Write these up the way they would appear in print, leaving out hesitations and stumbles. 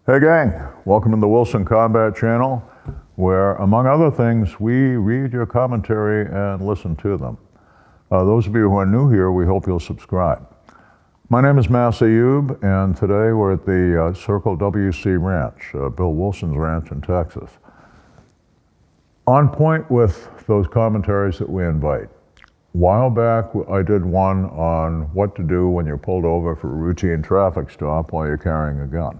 Hey gang, welcome to the Wilson Combat Channel, where among other things, we read your commentary and listen to them. Those of you who are new here, we hope you'll subscribe. My name is Massad Ayoob, and today we're at the Circle WC Ranch, Bill Wilson's ranch in Texas. On point with those commentaries that we invite. A while back, I did one on what to do when you're pulled over for a routine traffic stop while you're carrying a gun.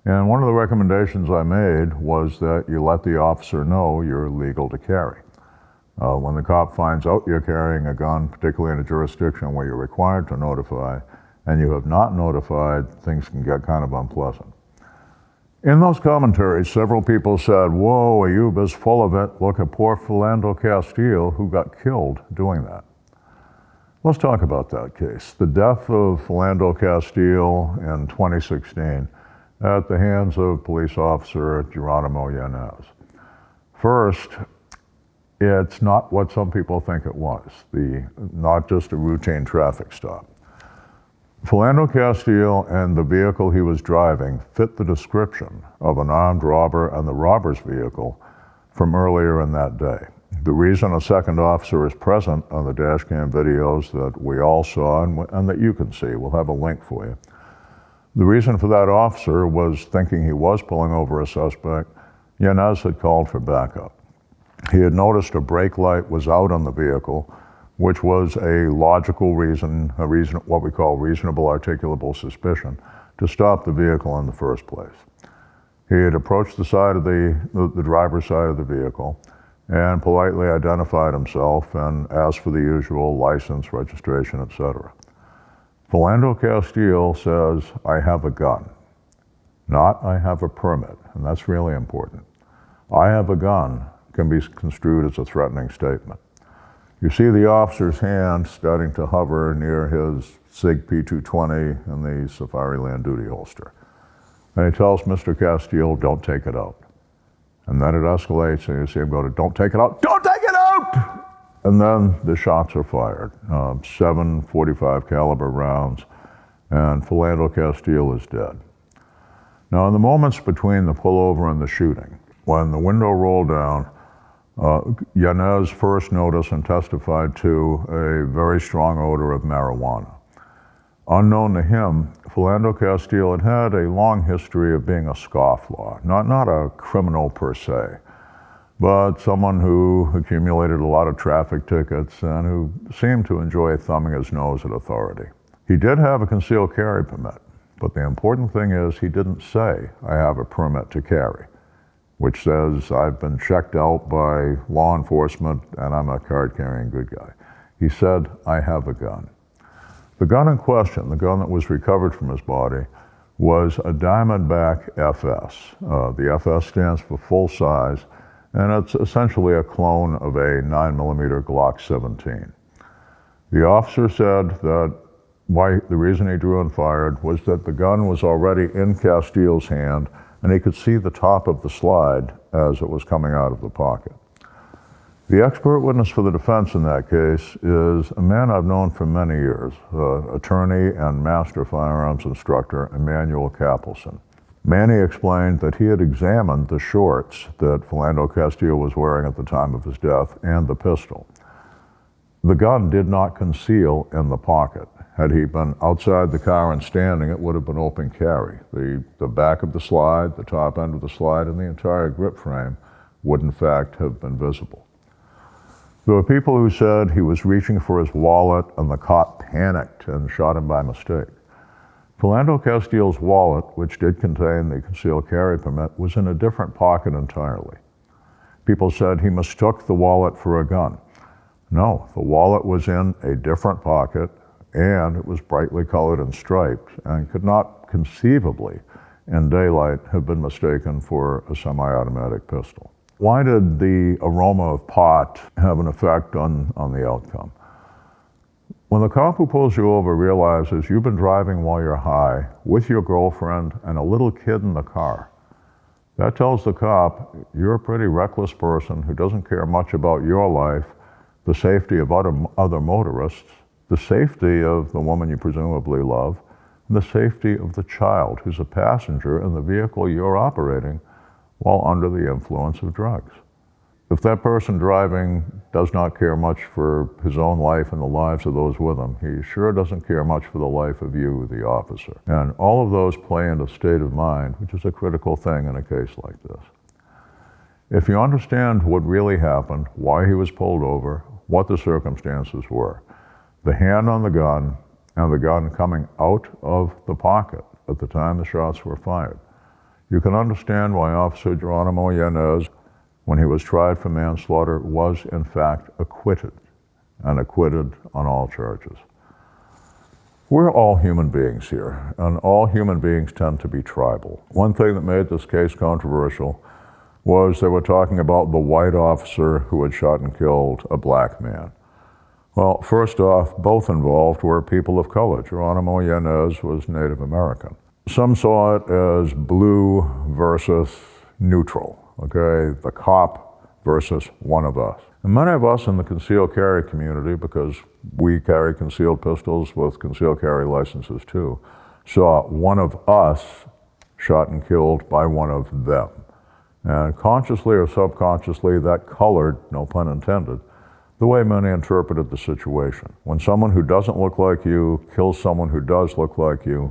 And one of the recommendations I made was that you let the officer know you're legal to carry. When the cop finds out you're carrying a gun, particularly in a jurisdiction where you're required to notify, and you have not notified, things can get kind of unpleasant. In those commentaries, several people said, "Whoa, Ayoob is full of it. Look at poor Philando Castile, who got killed doing that." Let's talk about that case. The death of Philando Castile in 2016 at the hands of police officer Jeronimo Yanez. First, it's not what some people think it was, not just a routine traffic stop. Philando Castile and the vehicle he was driving fit the description of an armed robber and the robber's vehicle from earlier in that day. The reason a second officer is present on the dash cam videos that we all saw and that you can see, we'll have a link for you. The reason for that officer was thinking he was pulling over a suspect. Yanez had called for backup. He had noticed a brake light was out on the vehicle, which was a logical reason, what we call reasonable articulable suspicion, to stop the vehicle in the first place. He had approached the side of the driver's side of the vehicle and politely identified himself and asked for the usual license, registration, etc. Philando Castile says, "I have a gun," not "I have a permit," and that's really important. "I have a gun" can be construed as a threatening statement. You see the officer's hand starting to hover near his SIG P220 and the Safariland duty holster. And he tells Mr. Castile, "Don't take it out." And then it escalates, and you see him go to, "Don't take it out, don't take it out!" And then the shots are fired, 7 .45 caliber rounds, and Philando Castile is dead. Now, in the moments between the pullover and the shooting, when the window rolled down, Yanez first noticed and testified to a very strong odor of marijuana. Unknown to him, Philando Castile had a long history of being a scofflaw, not a criminal per se, but someone who accumulated a lot of traffic tickets and who seemed to enjoy thumbing his nose at authority. He did have a concealed carry permit, but the important thing is he didn't say, "I have a permit to carry," which says, "I've been checked out by law enforcement and I'm a card-carrying good guy." He said, "I have a gun." The gun in question, the gun that was recovered from his body, was a Diamondback FS. The FS stands for full size, and it's essentially a clone of a 9mm Glock 17. The officer said that the reason he drew and fired was that the gun was already in Castile's hand, and he could see the top of the slide as it was coming out of the pocket. The expert witness for the defense in that case is a man I've known for many years, attorney and master firearms instructor Emmanuel Capelson. Manny explained that he had examined the shorts that Philando Castile was wearing at the time of his death and the pistol. The gun did not conceal in the pocket. Had he been outside the car and standing, it would have been open carry. The back of the slide, the top end of the slide, and the entire grip frame would in fact have been visible. There were people who said he was reaching for his wallet and the cop panicked and shot him by mistake. Philando Castile's wallet, which did contain the concealed carry permit, was in a different pocket entirely. People said he mistook the wallet for a gun. No, the wallet was in a different pocket, and it was brightly colored and striped, and could not conceivably, in daylight, have been mistaken for a semi-automatic pistol. Why did the aroma of pot have an effect on the outcome? When the cop who pulls you over realizes you've been driving while you're high with your girlfriend and a little kid in the car, that tells the cop you're a pretty reckless person who doesn't care much about your life, the safety of other motorists, the safety of the woman you presumably love, the safety of the child who's a passenger in the vehicle you're operating while under the influence of drugs. If that person driving does not care much for his own life and the lives of those with him, he sure doesn't care much for the life of you, the officer. And all of those play into state of mind, which is a critical thing in a case like this. If you understand what really happened, why he was pulled over, what the circumstances were, the hand on the gun and the gun coming out of the pocket at the time the shots were fired, you can understand why Officer Jeronimo Yanez, when he was tried for manslaughter, was in fact acquitted, and acquitted on all charges. We're all human beings here, and all human beings tend to be tribal. One thing that made this case controversial was they were talking about the white officer who had shot and killed a black man. Well, first off, both involved were people of color. Jeronimo Yanez was Native American. Some saw it as blue versus neutral. Okay, the cop versus one of us. And many of us in the concealed carry community, because we carry concealed pistols with concealed carry licenses too, saw one of us shot and killed by one of them. And consciously or subconsciously, that colored, no pun intended, the way many interpreted the situation. When someone who doesn't look like you kills someone who does look like you,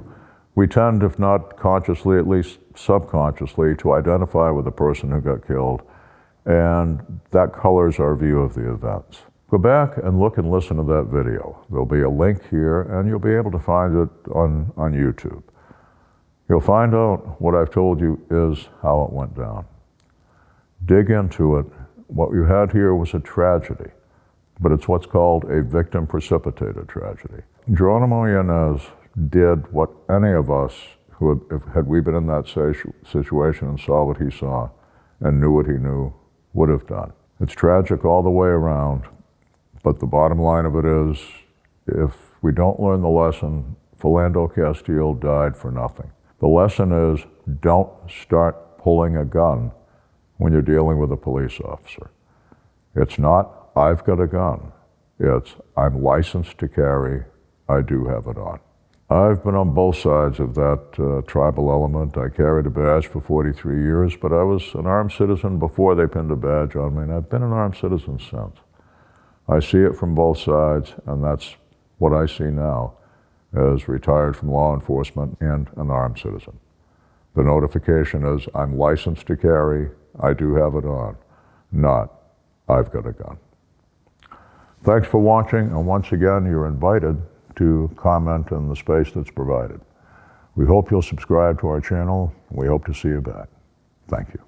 we tend, if not consciously, at least subconsciously, to identify with the person who got killed, and that colors our view of the events. Go back and look and listen to that video. There'll be a link here, and you'll be able to find it on YouTube. You'll find out what I've told you is how it went down. Dig into it. What you had here was a tragedy, but it's what's called a victim-precipitated tragedy. Jeronimo Yanez did what any of us who had we been in that situation and saw what he saw and knew what he knew would have done. It's tragic all the way around, but the bottom line of it is, if we don't learn the lesson, Philando Castile died for nothing. The lesson is, don't start pulling a gun when you're dealing with a police officer. It's not, I've got a gun. It's, I'm licensed to carry, I do have it on. I've been on both sides of that tribal element. I carried a badge for 43 years, but I was an armed citizen before they pinned a badge on me, and I've been an armed citizen since. I see it from both sides, and that's what I see now as retired from law enforcement and an armed citizen. The notification is, I'm licensed to carry, I do have it on, not, I've got a gun. Thanks for watching, and once again, you're invited to comment in the space that's provided. We hope you'll subscribe to our channel. We hope to see you back. Thank you.